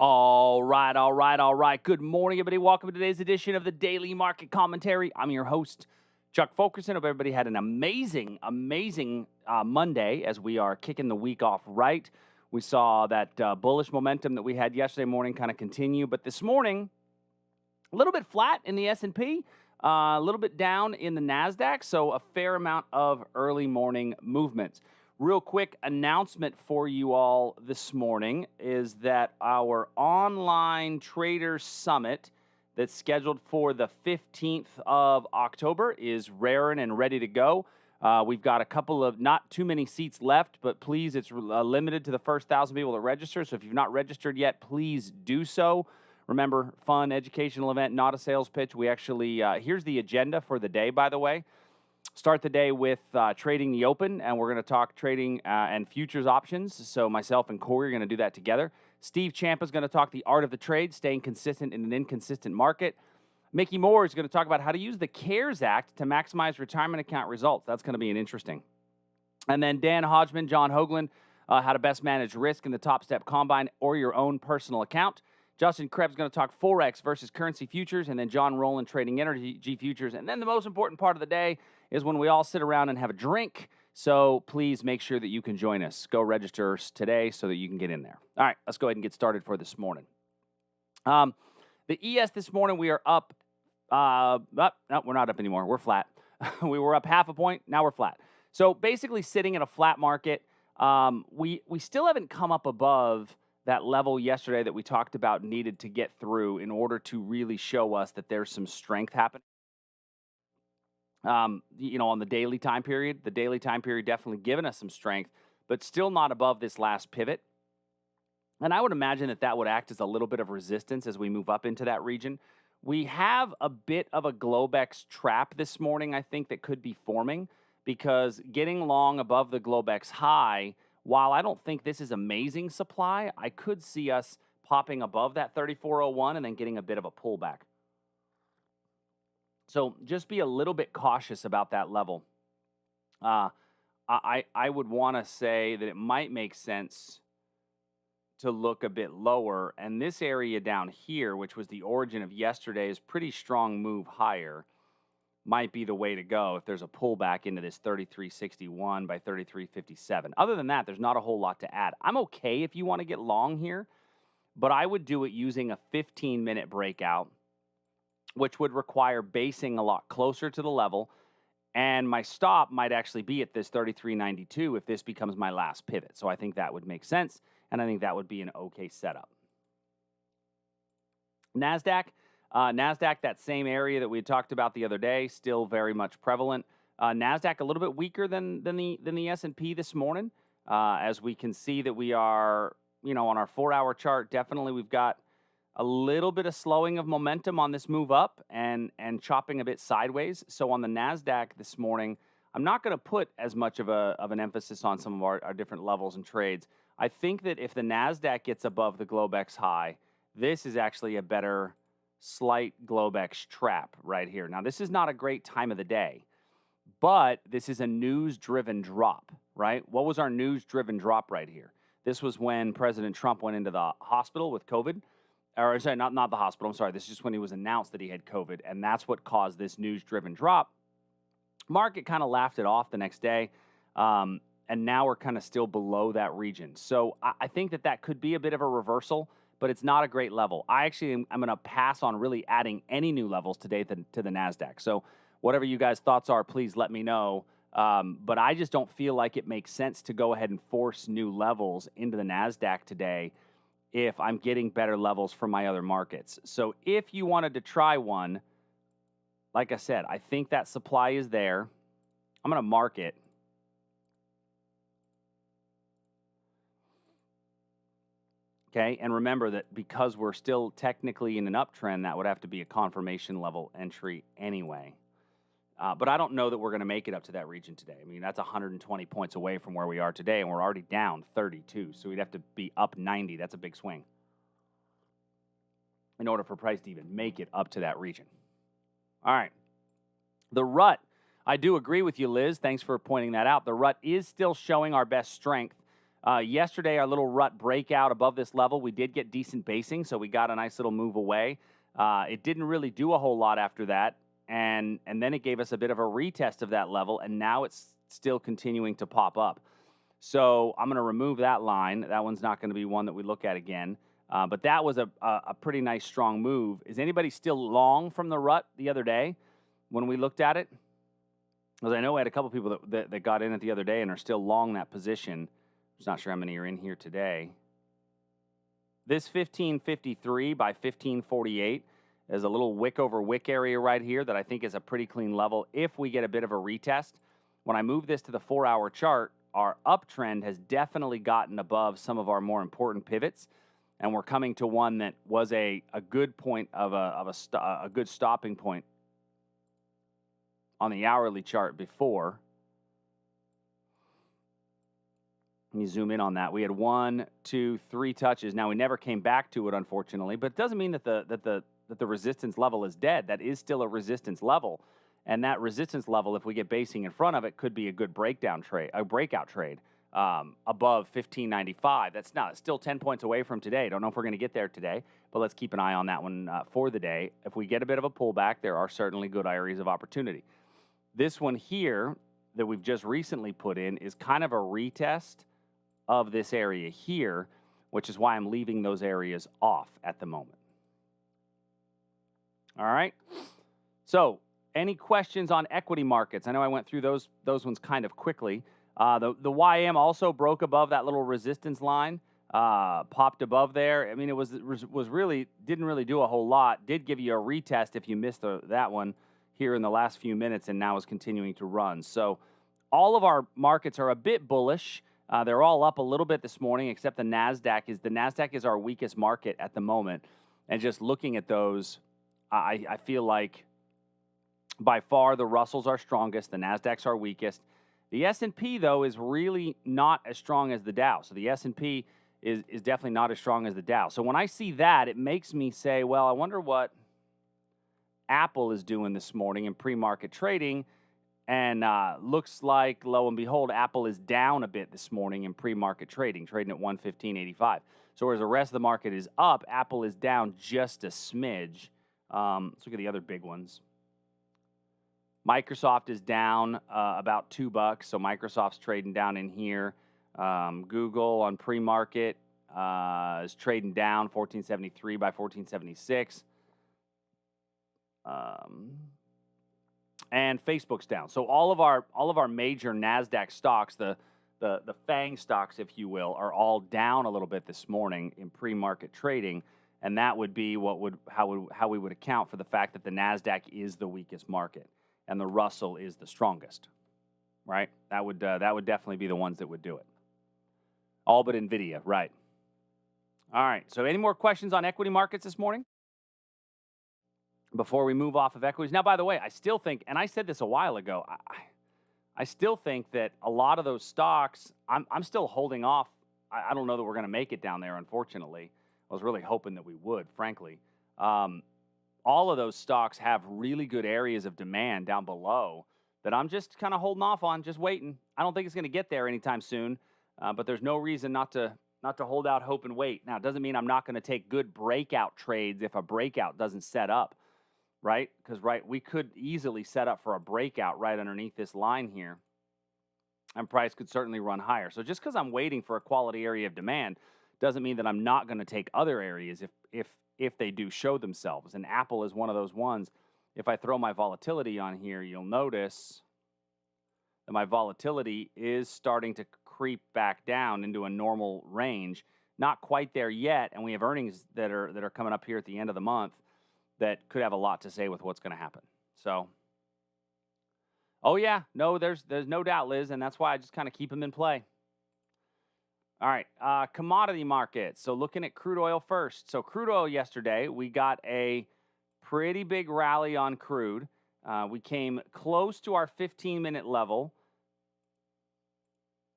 All right, all right, all right. Good morning, everybody. Welcome to today's edition of the Daily Market Commentary. I'm your host, Chuck Fulkerson. Hope everybody had an amazing Monday as we are kicking the week off right. We saw that bullish momentum that we had yesterday morning kind of continue, but this morning, a little bit flat in the S&P, a little bit down in the NASDAQ, so a fair amount of early morning movements. Real quick announcement for you all this morning is that our online trader summit that's scheduled for the 15th of October is raring and ready to go. We've got a couple of not too many seats left, but please, it's limited to the first 1,000 people to register. So if you've not registered yet, please do so. Remember, fun, educational event, not a sales pitch. We actually, here's the agenda for the day, by the way. Start the day with trading the open, and we're going to talk trading and futures options. So myself and Corey are going to do that together. Steve Champa is going to talk the art of the trade, staying consistent in an inconsistent market. Mickey Moore is going to talk about how to use the CARES Act to maximize retirement account results. That's going to be an interesting. And then Dan Hodgman, John Hoagland, how to best manage risk in the Top Step Combine or your own personal account. Justin Krebs is going to talk forex versus currency futures, and then John Rowland trading energy futures. And then the most important part of the day is when we all sit around and have a drink. So please make sure that you can join us. Go register today so that you can get in there. All right, let's go ahead and get started for this morning. The ES this morning, we are up. No, we're not up anymore. We're flat. We were up half a point. Now we're flat. So basically sitting in a flat market. We still haven't come up above that level yesterday that we talked about needed to get through in order to really show us that there's some strength happening. On the daily time period, definitely given us some strength, but still not above this last pivot. And I would imagine that would act as a little bit of resistance as we move up into that region. We have a bit of a Globex trap this morning, I think, that could be forming because getting long above the Globex high, while I don't think this is amazing supply, I could see us popping above that 3401 and then getting a bit of a pullback. So just be a little bit cautious about that level. I would want to say that it might make sense to look a bit lower. And this area down here, which was the origin of yesterday's pretty strong move higher, might be the way to go if there's a pullback into this 3361 by 3357. Other than that, there's not a whole lot to add. I'm okay if you want to get long here, but I would do it using a 15-minute breakout, which would require basing a lot closer to the level. And my stop might actually be at this 3392 if this becomes my last pivot. So I think that would make sense, and I think that would be an okay setup. NASDAQ, that same area that we had talked about the other day, still very much prevalent. NASDAQ a little bit weaker than the S&P this morning. As we can see that we are, on our 4-hour chart, definitely we've got a little bit of slowing of momentum on this move up and chopping a bit sideways. So on the NASDAQ this morning, I'm not going to put as much of an emphasis on some of our different levels and trades. I think that if the NASDAQ gets above the Globex high, this is actually a better slight Globex trap right here. Now, this is not a great time of the day, but this is a news-driven drop, right? What was our news-driven drop right here? This was when President Trump went into the hospital with COVID. Or sorry, not the hospital. I'm sorry. This is just when he was announced that he had COVID, and that's what caused this news-driven drop. Market kind of laughed it off the next day, and now we're kind of still below that region. So I think that could be a bit of a reversal, but it's not a great level. I'm going to pass on really adding any new levels today to the NASDAQ. So whatever you guys' thoughts are, please let me know. But I just don't feel like it makes sense to go ahead and force new levels into the NASDAQ today if I'm getting better levels from my other markets. So if you wanted to try one, like I said, I think that supply is there. I'm going to mark it. Okay, and remember that because we're still technically in an uptrend, that would have to be a confirmation level entry anyway. But I don't know that we're going to make it up to that region today. I mean, that's 120 points away from where we are today, and we're already down 32. So we'd have to be up 90. That's a big swing in order for price to even make it up to that region. All right. The rut, I do agree with you, Liz. Thanks for pointing that out. The rut is still showing our best strength Yesterday, our little rut breakout above this level, we did get decent basing, so we got a nice little move away. It didn't really do a whole lot after that, and then it gave us a bit of a retest of that level, and now it's still continuing to pop up. So I'm going to remove that line. That one's not going to be one that we look at again. But that was a pretty nice, strong move. Is anybody still long from the rut the other day when we looked at it? Because I know I had a couple people that got in it the other day and are still long that position. I'm not sure how many are in here today. This 1553 by 1548 is a little wick over wick area right here that I think is a pretty clean level if we get a bit of a retest. When I move this to the 4-hour chart, our uptrend has definitely gotten above some of our more important pivots, and we're coming to one that was a good point of a good stopping point on the hourly chart before. Let me zoom in on that. We had 1, 2, 3 touches. Now we never came back to it, unfortunately, but it doesn't mean that the resistance level is dead. That is still a resistance level, and that resistance level, if we get basing in front of it, could be a good breakout trade above 1595. That's not still 10 points away from today. Don't know if we're going to get there today, but let's keep an eye on that one for the day. If we get a bit of a pullback, there are certainly good areas of opportunity. This one here that we've just recently put in is kind of a retest of this area here, which is why I'm leaving those areas off at the moment. All right. So any questions on equity markets? I know I went through those ones kind of quickly. The YM also broke above that little resistance line, popped above there. I mean, it was really didn't really do a whole lot. Did give you a retest if you missed that one here in the last few minutes, and now is continuing to run. So all of our markets are a bit bullish. They're all up a little bit this morning, except the NASDAQ is our weakest market at the moment. And just looking at those, I feel like by far the Russells are strongest, the NASDAQs are weakest. The S&P, though, is really not as strong as the Dow. So the S&P is definitely not as strong as the Dow. So when I see that, it makes me say, well, I wonder what Apple is doing this morning in pre-market trading. And looks like, lo and behold, Apple is down a bit this morning in pre-market trading at 115.85. So whereas the rest of the market is up, Apple is down just a smidge. Let's look at the other big ones. Microsoft is down about $2, so Microsoft's trading down in here. Google on pre-market is trading down 1473 by 1476. And Facebook's down. So all of our major NASDAQ stocks, the FANG stocks, if you will, are all down a little bit this morning in pre-market trading, and that would be how we would account for the fact that the NASDAQ is the weakest market and the Russell is the strongest, right? That would definitely be the ones that would do it. All but NVIDIA, right? All right. So any more questions on equity markets this morning before we move off of equities? Now, by the way, I still think, and I said this a while ago, I still think that a lot of those stocks, I'm still holding off. I don't know that we're going to make it down there, unfortunately. I was really hoping that we would, frankly. All of those stocks have really good areas of demand down below that I'm just kind of holding off on, just waiting. I don't think it's going to get there anytime soon, but there's no reason not to hold out hope and wait. Now, it doesn't mean I'm not going to take good breakout trades if a breakout doesn't set up. Right? Because, we could easily set up for a breakout right underneath this line here, and price could certainly run higher. So just because I'm waiting for a quality area of demand doesn't mean that I'm not going to take other areas if they do show themselves. And Apple is one of those ones. If I throw my volatility on here, you'll notice that my volatility is starting to creep back down into a normal range. Not quite there yet, and we have earnings that are coming up here at the end of the month that could have a lot to say with what's going to happen. So, oh yeah, no, there's no doubt, Liz, and that's why I just kind of keep them in play. All right, commodity markets. So looking at crude oil first. So crude oil yesterday, we got a pretty big rally on crude. We came close to our 15-minute level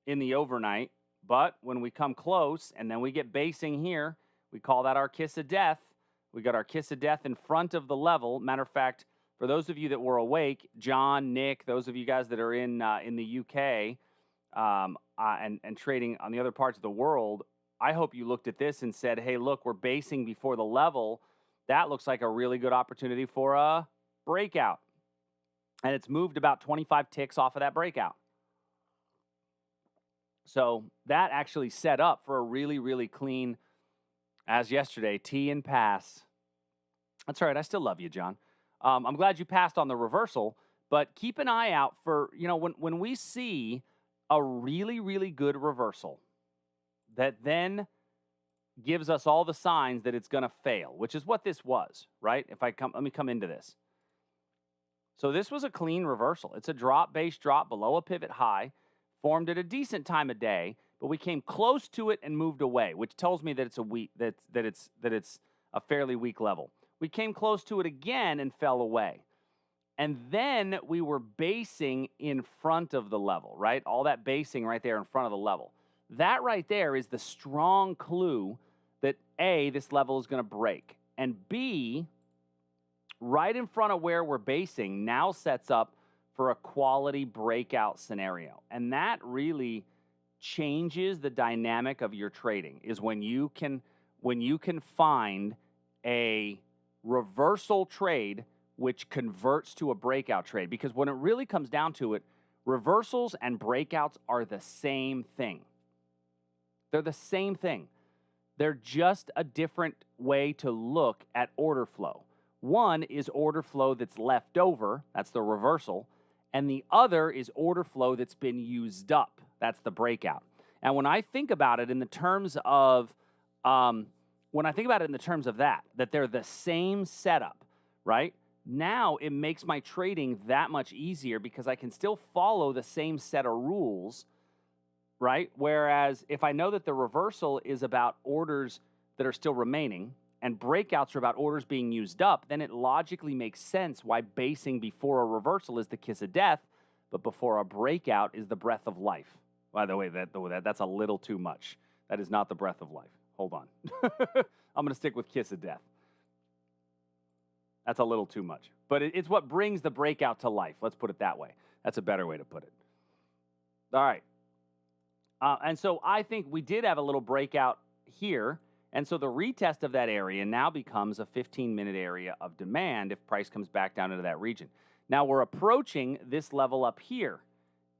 in the overnight, but when we come close and then we get basing here, we call that our kiss of death. We got our kiss of death in front of the level. Matter of fact, for those of you that were awake, John, Nick, those of you guys that are in the UK, and trading on the other parts of the world, I hope you looked at this and said, hey, look, we're basing before the level. That looks like a really good opportunity for a breakout. And it's moved about 25 ticks off of that breakout. So that actually set up for a really, really clean, as yesterday, T and pass. That's all right. I still love you, John. I'm glad you passed on the reversal, but keep an eye out for, when we see a really, really good reversal that then gives us all the signs that it's going to fail, which is what this was, right? Let me come into this. So this was a clean reversal. It's a drop-based drop below a pivot high, formed at a decent time of day, but we came close to it and moved away, which tells me that it's it's a fairly weak level. We came close to it again and fell away. And then we were basing in front of the level, right? All that basing right there in front of the level. That right there is the strong clue that A, this level is going to break, and B, right in front of where we're basing now sets up for a quality breakout scenario. And that really changes the dynamic of your trading, is when you can find a reversal trade which converts to a breakout trade. Because when it really comes down to it, reversals and breakouts are the same thing. They're the same thing. They're just a different way to look at order flow. One is order flow that's left over, that's the reversal, and the other is order flow that's been used up, that's the breakout. And when I think about it in the terms of, that they're the same setup, right? Now it makes my trading that much easier because I can still follow the same set of rules, right? Whereas if I know that the reversal is about orders that are still remaining and breakouts are about orders being used up, then it logically makes sense why basing before a reversal is the kiss of death, but before a breakout is the breath of life. By the way, that's a little too much. That is not the breath of life. Hold on. I'm going to stick with kiss of death. That's a little too much. But it's what brings the breakout to life. Let's put it that way. That's a better way to put it. All right. And so I think we did have a little breakout here. And so the retest of that area now becomes a 15-minute area of demand if price comes back down into that region. Now we're approaching this level up here.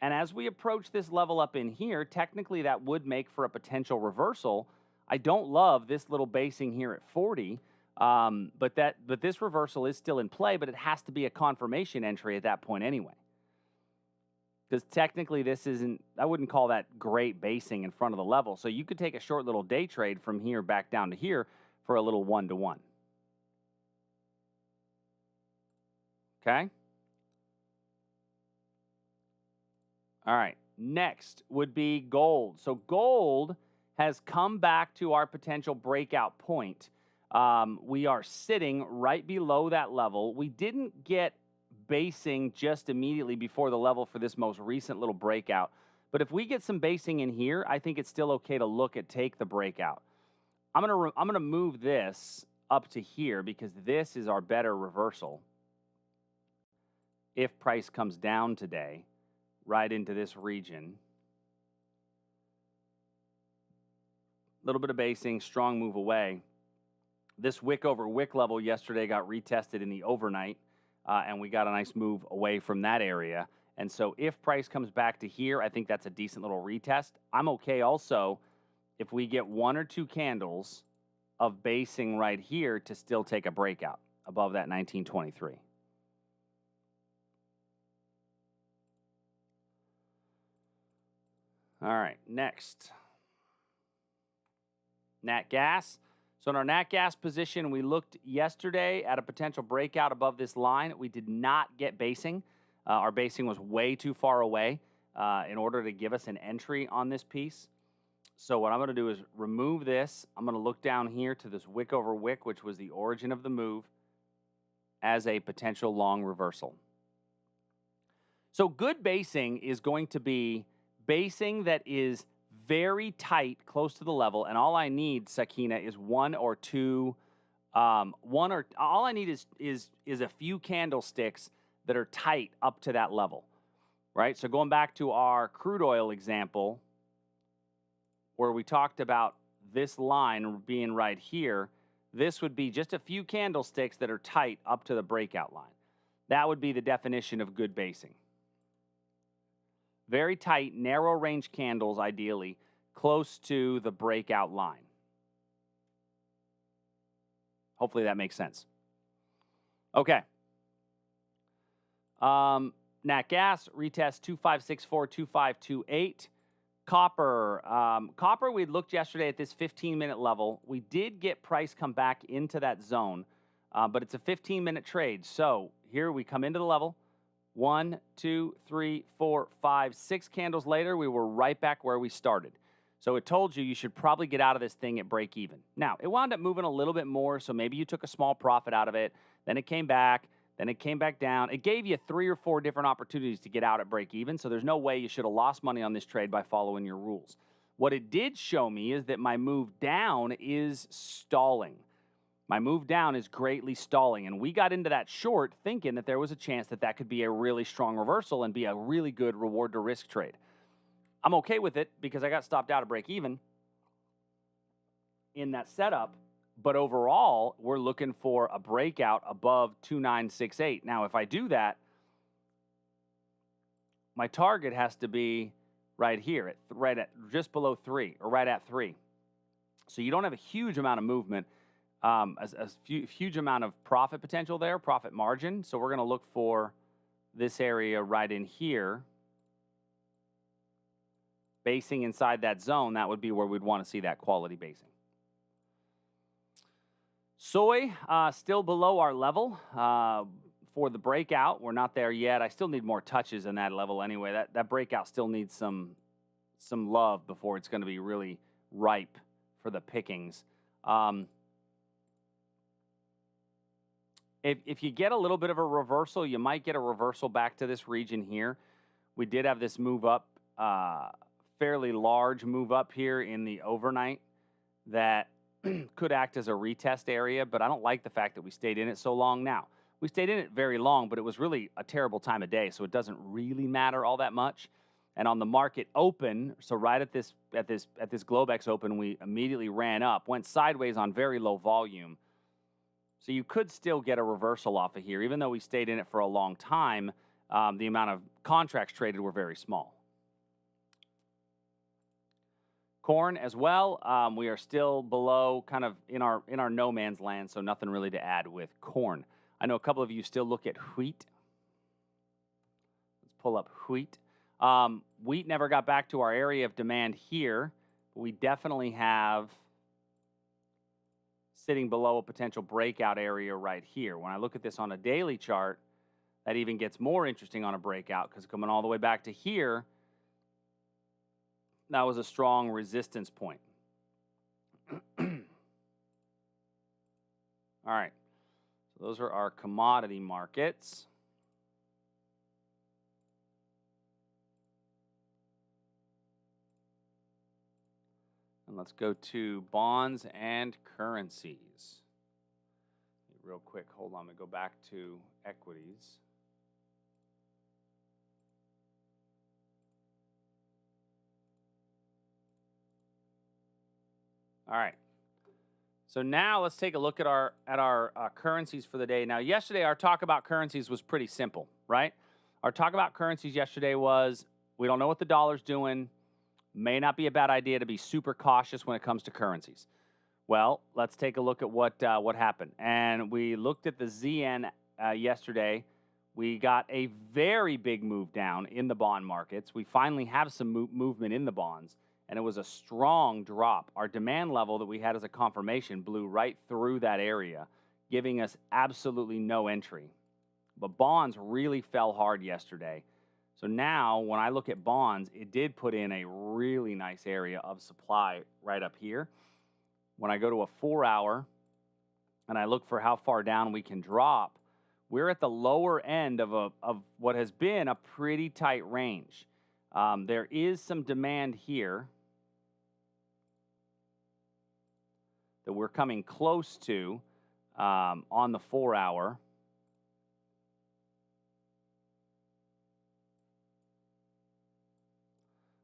And as we approach this level up in here, technically that would make for a potential reversal. I don't love this little basing here at 40, but this reversal is still in play, but it has to be a confirmation entry at that point anyway. Because technically this isn't, I wouldn't call that great basing in front of the level. So you could take a short little day trade from here back down to here for a little 1-to-1. Okay? All right, next would be gold. So gold has come back to our potential breakout point. We are sitting right below that level. We didn't get basing just immediately before the level for this most recent little breakout. But if we get some basing in here, I think it's still okay to look at take the breakout. I'm gonna move this up to here because this is our better reversal. If price comes down today, right into this region. A little bit of basing, strong move away. This wick over wick level yesterday got retested in the overnight, and we got a nice move away from that area. And so if price comes back to here, I think that's a decent little retest. I'm okay also if we get 1 or 2 candles of basing right here to still take a breakout above that 1923. All right, next. Nat gas. So in our nat gas position, we looked yesterday at a potential breakout above this line. We did not get basing. Our basing was way too far away in order to give us an entry on this piece. So what I'm going to do is remove this. I'm going to look down here to this wick over wick, which was the origin of the move, as a potential long reversal. So good basing is going to be basing that is very tight, close to the level, and all I need, Sakina, is all I need is a few candlesticks that are tight up to that level. right? So going back to our crude oil example, where we talked about this line being right here, this would be just a few candlesticks that are tight up to the breakout line. That would be the definition of good basing. Very tight, narrow range candles, ideally, close to the breakout line. Hopefully that makes sense. Okay. Nat gas, retest 2564, 2528. Copper, we looked yesterday at this 15-minute level. We did get price come back into that zone, but it's a 15-minute trade. So here we come into the level. 1, 2, 3, 4, 5, 6 candles later, we were right back where we started. So it told you should probably get out of this thing at break even. Now, it wound up moving a little bit more, so maybe you took a small profit out of it. Then it came back. Then it came back down. It gave you 3 or 4 different opportunities to get out at break even, so there's no way you should have lost money on this trade by following your rules. What it did show me is that my move down is stalling. My move down is greatly stalling, and we got into that short thinking that there was a chance that that could be a really strong reversal and be a really good reward to risk trade. I'm okay with it because I got stopped out at break even in that setup. But overall, we're looking for a breakout above 2968. Now, if I do that, my target has to be right here, right at just below 3 or right at 3. So you don't have a huge amount of movement, a huge amount of profit potential there, profit margin. So we're going to look for this area right in here. Basing inside that zone, that would be where we'd want to see that quality basing. Soy, still below our level for the breakout. We're not there yet. I still need more touches in that level anyway. That breakout still needs some love before it's going to be really ripe for the pickings. If you get a little bit of a reversal, you might get a reversal back to this region here. We did have this move up, fairly large move up here in the overnight that could act as a retest area, but I don't like the fact that we stayed in it so long. Now, we stayed in it very long, but it was really a terrible time of day, so it doesn't really matter all that much. And on the market open, so right at this Globex open, we immediately ran up, went sideways on very low volume. So you could still get a reversal off of here, even though we stayed in it for a long time. The amount of contracts traded were very small. Corn as well, we are still below, kind of in our no man's land, so nothing really to add with corn. I know a couple of you still look at wheat. Let's pull up wheat. Wheat never got back to our area of demand here. But we definitely have sitting below a potential breakout area right here. When I look at this on a daily chart, that even gets more interesting on a breakout because coming all the way back to here, that was a strong resistance point. All right. So those are our commodity markets. And let's go to bonds and currencies. Real quick, hold on. We go back to equities. All right. So now let's take a look at our currencies for the day. Now, yesterday our talk about currencies was pretty simple, right? Our talk about currencies yesterday was we don't know what the dollar's doing. May not be a bad idea to be super cautious when it comes to currencies. Well, let's take a look at what happened. And we looked at the ZN yesterday. We got a very big move down in the bond markets. We finally have some movement in the bonds. And it was a strong drop. Our demand level that we had as a confirmation blew right through that area, giving us absolutely no entry. But bonds really fell hard yesterday. So now when I look at bonds, it did put in a really nice area of supply right up here. When I go to a 4-hour and I look for how far down we can drop, we're at the lower end of what has been a pretty tight range. There is some demand here that we're coming close to on the 4-hour.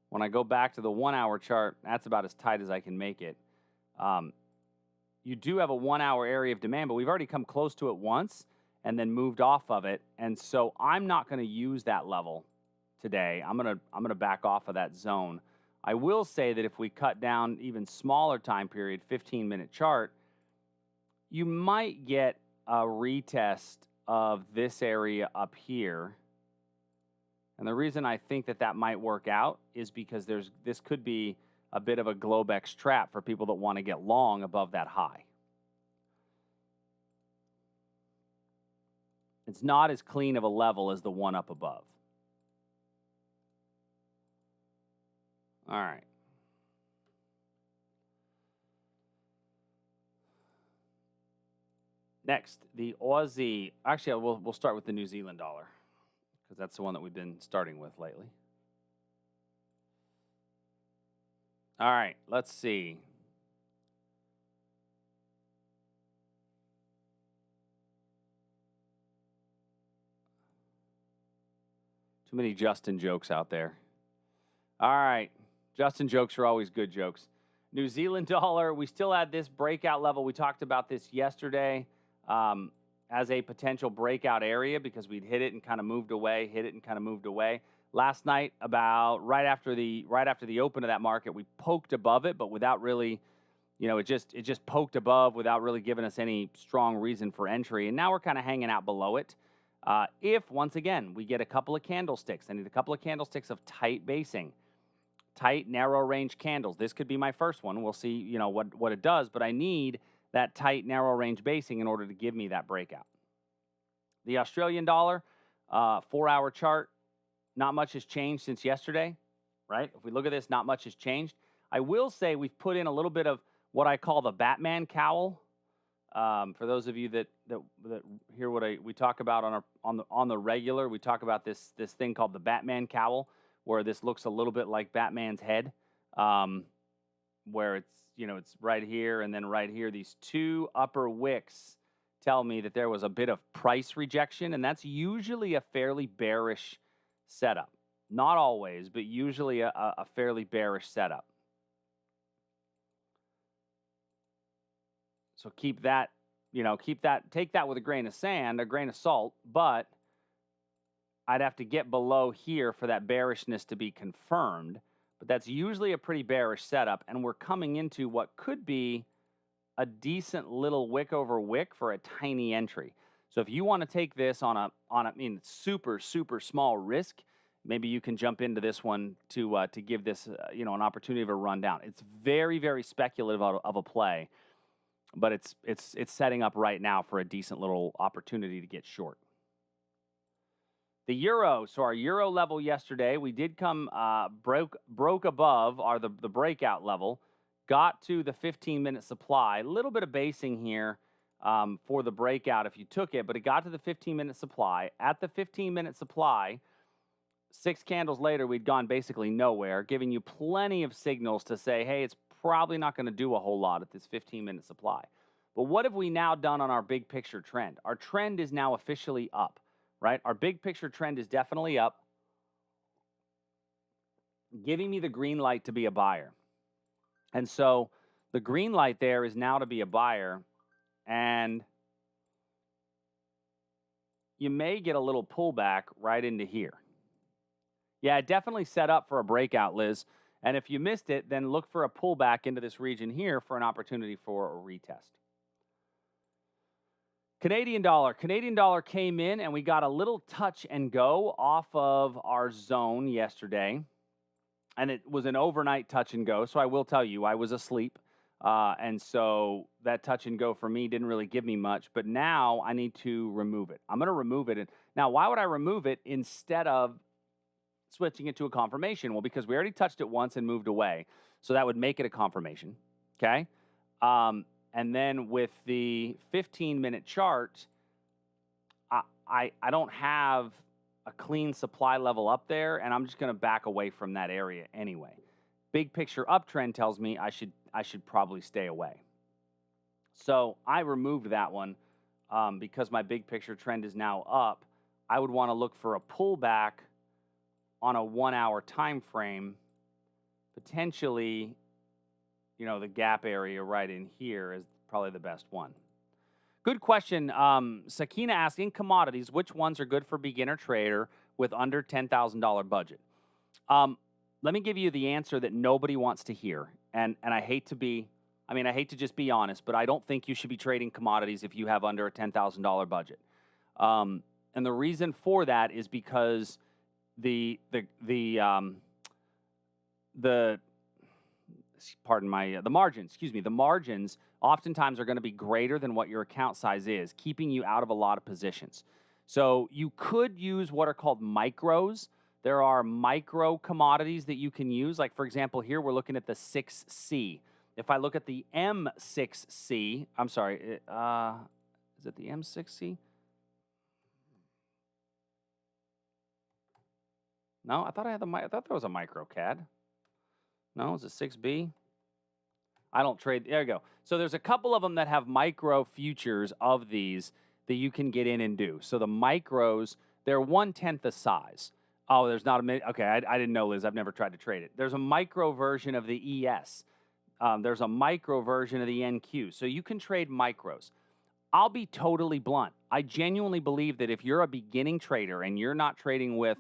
When I go back to the 1 hour chart, that's about as tight as I can make it. You do have a 1 hour area of demand, but we've already come close to it once and then moved off of it. And so I'm not going to use that level today. I'm going to back off of that zone. I will say that if we cut down even smaller time period, 15-minute chart, you might get a retest of this area up here. And the reason I think that that might work out is because this could be a bit of a Globex trap for people that want to get long above that high. It's not as clean of a level as the one up above. All right. Next, the Aussie. Actually, we'll start with the New Zealand dollar because that's the one that we've been starting with lately. All right, let's see. Too many Justin jokes out there. All right, Justin jokes are always good jokes. New Zealand dollar, we still had this breakout level. We talked about this yesterday as a potential breakout area because we'd hit it and kind of moved away, hit it and kind of moved away. Last night, about right after the open of that market, we poked above it, but without really, it just poked above without really giving us any strong reason for entry. And now we're kind of hanging out below it. If once again we get a couple of candlesticks, I need a couple of candlesticks of tight basing, tight narrow range candles. This could be my first one. We'll see, what it does, but I need that tight narrow range basing in order to give me that breakout. The Australian dollar, 4 hour chart. Not much has changed since yesterday, right? If we look at this, not much has changed. I will say we've put in a little bit of what I call the Batman cowl. For those of you that hear what we talk about on the regular, we talk about this thing called the Batman cowl, where this looks a little bit like Batman's head, where it's right here and then right here. These two upper wicks tell me that there was a bit of price rejection, and that's usually a fairly bearish setup. Not always, but usually a fairly bearish setup. So keep that, take that with a grain of sand, a grain of salt, but I'd have to get below here for that bearishness to be confirmed. But that's usually a pretty bearish setup, and we're coming into what could be a decent little wick over wick for a tiny entry. So if you want to take this on a super, super small risk, maybe you can jump into this one to give this an opportunity of a rundown. It's very, very speculative of a play, but it's setting up right now for a decent little opportunity to get short. The euro, so our euro level yesterday, we did come broke above the breakout level, got to the 15-minute supply. A little bit of basing here for the breakout if you took it, but it got to the 15-minute supply. At the 15-minute supply, 6 candles later, we'd gone basically nowhere, giving you plenty of signals to say, hey, it's probably not going to do a whole lot at this 15-minute supply. But what have we now done on our big picture trend? Our trend is now officially up, right? Our big picture trend is definitely up, giving me the green light to be a buyer. And so the green light there is now to be a buyer, and you may get a little pullback right into here. Yeah, it definitely set up for a breakout, Liz. And if you missed it, then look for a pullback into this region here for an opportunity for a retest. Canadian dollar. Canadian dollar came in, and we got a little touch and go off of our zone yesterday. And it was an overnight touch and go. So I will tell you, I was asleep. And so that touch and go for me didn't really give me much. But now I need to remove it. I'm going to remove it. And now, why would I remove it instead of switching it to a confirmation? Well, because we already touched it once and moved away. So that would make it a confirmation. Okay. And then with the 15-minute chart, I don't have a clean supply level up there, and I'm just going to back away from that area anyway. Big picture uptrend tells me I should probably stay away. So I removed that one because my big picture trend is now up. I would want to look for a pullback on a 1 hour time frame potentially, the gap area right in here is probably the best one. Good question. Sakina asked, in commodities, which ones are good for beginner trader with under $10,000 budget? Let me give you the answer that nobody wants to hear. And I hate to just be honest, but I don't think you should be trading commodities if you have under a $10,000 budget. And the reason for that is because the margins oftentimes are going to be greater than what your account size is, keeping you out of a lot of positions. So you could use what are called micros. There are micro commodities that you can use. Like, for example, here we're looking at the 6C. If I look at the M6C, I'm sorry, is it the M6C? No, I thought there was a micro CAD. No, it's a 6B. I don't trade. There you go. So there's a couple of them that have micro futures of these that you can get in and do. So the micros, they're 1/10 the size. Oh, there's not a okay. I didn't know, Liz. I've never tried to trade it. There's a micro version of the ES. There's a micro version of the NQ. So you can trade micros. I'll be totally blunt. I genuinely believe that if you're a beginning trader and you're not trading with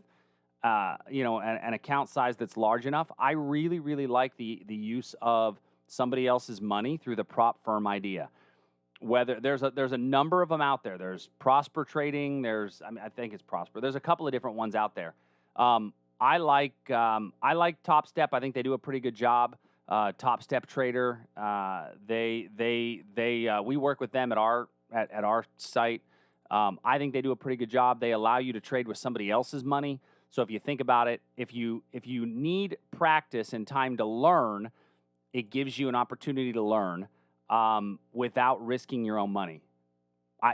an account size that's large enough, I really, really like the use of somebody else's money through the prop firm idea. Whether there's a number of them out there. There's Prosper Trading. I think it's Prosper. There's a couple of different ones out there. I like Top Step. I think they do a pretty good job. Top Step Trader. We work with them at our site. I think they do a pretty good job. They allow you to trade with somebody else's money. So if you think about it, if you need practice and time to learn, it gives you an opportunity to learn without risking your own money.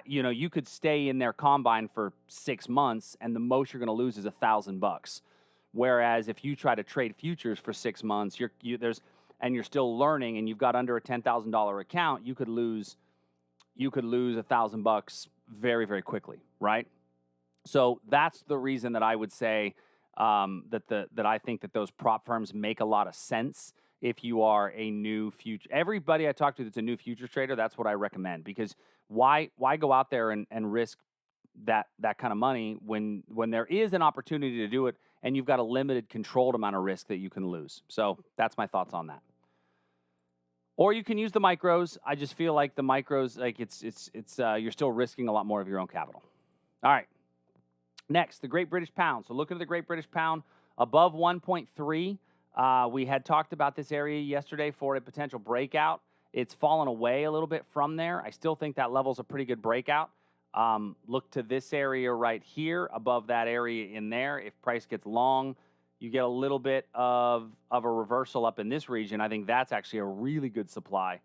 You could stay in their combine for 6 months, and the most you're going to lose is $1,000. Whereas if you try to trade futures for 6 months, you're still learning, and you've got under a $10,000 account, you could lose $1,000 very, very quickly, right? So that's the reason that I would say that I think that those prop firms make a lot of sense if you are a new future. Everybody I talk to that's a new futures trader, that's what I recommend, because why go out there and risk that kind of money when there is an opportunity to do it and you've got a limited controlled amount of risk that you can lose. So that's my thoughts on that. Or you can use the micros. I just feel like the micros, like it's you're still risking a lot more of your own capital. All right. Next, the Great British Pound. So looking at the Great British Pound above 1.3. We had talked about this area yesterday for a potential breakout. It's fallen away a little bit from there. I still think that level's a pretty good breakout. Look to this area right here, above that area in there. If price gets long, you get a little bit of a reversal up in this region. I think that's actually a really good supply,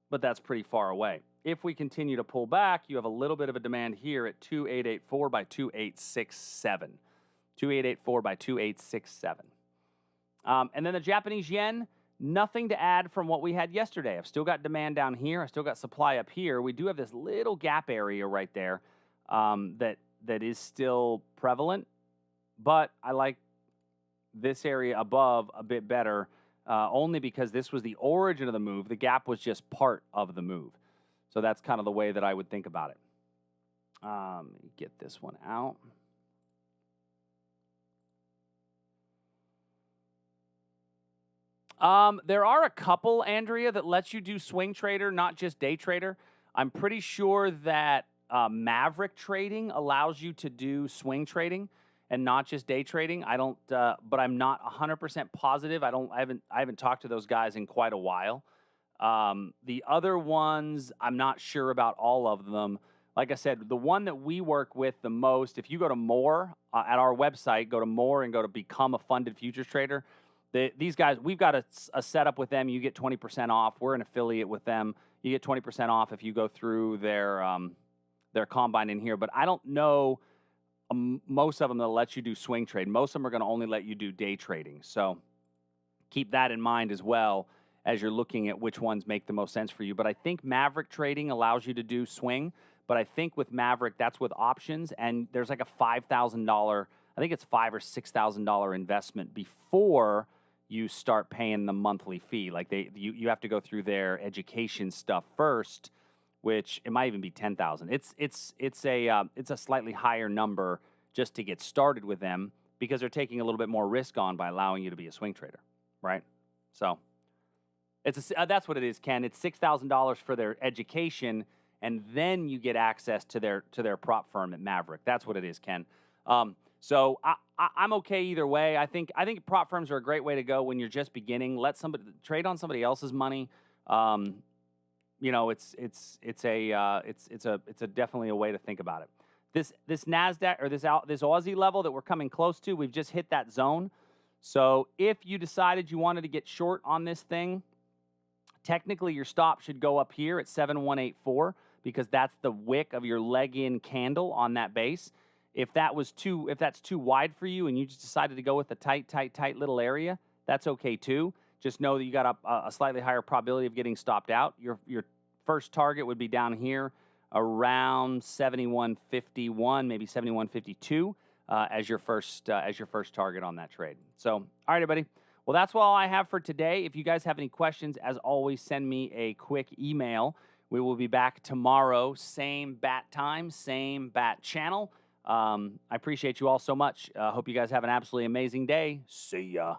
but that's pretty far away. If we continue to pull back, you have a little bit of a demand here at 2884 by 2867. 2884 by 2867. And then the Japanese yen, nothing to add from what we had yesterday. I've still got demand down here. I still got supply up here. We do have this little gap area right there that is still prevalent, but I like this area above a bit better, only because this was the origin of the move. The gap was just part of the move. So that's kind of the way that I would think about it. Get this one out. There are a couple, Andrea, that lets you do swing trader, not just day trader. I'm pretty sure that Maverick Trading allows you to do swing trading and not just day trading. I don't, but I'm not 100% positive. I haven't talked to those guys in quite a while. The other ones, I'm not sure about all of them. Like I said, the one that we work with the most, if you go to more at our website, go to more and go to become a funded futures trader. These guys, we've got a setup with them. You get 20% off. We're an affiliate with them. You get 20% off if you go through their combine in here. But I don't know most of them that let you do swing trade. Most of them are going to only let you do day trading. So keep that in mind as well as you're looking at which ones make the most sense for you. But I think Maverick Trading allows you to do swing. But I think with Maverick, that's with options. And there's like a $5,000, I think it's $5,000 or $6,000 investment before you start paying the monthly fee. Like you have to go through their education stuff first, which it might even be 10,000. It's a slightly higher number just to get started with them because they're taking a little bit more risk on by allowing you to be a swing trader, right? So that's what it is, Ken. It's $6,000 for their education, and then you get access to their prop firm at Maverick. That's what it is, Ken. So I'm okay either way. I think prop firms are a great way to go when you're just beginning. Let somebody trade on somebody else's money. You know, it's definitely a way to think about it. This Nasdaq or this Aussie level that we're coming close to, we've just hit that zone. So if you decided you wanted to get short on this thing, technically your stop should go up here at 7184 because that's the wick of your leg in candle on that base. If that's too wide for you and you just decided to go with a tight little area, that's okay too. Just know that you got a slightly higher probability of getting stopped out. Your first target would be down here around 7151, maybe 7152 as your first target on that trade. So, all right, everybody. Well, that's all I have for today. If you guys have any questions, as always, send me a quick email. We will be back tomorrow, same bat time, same bat channel. I appreciate you all so much. Hope you guys have an absolutely amazing day. See ya.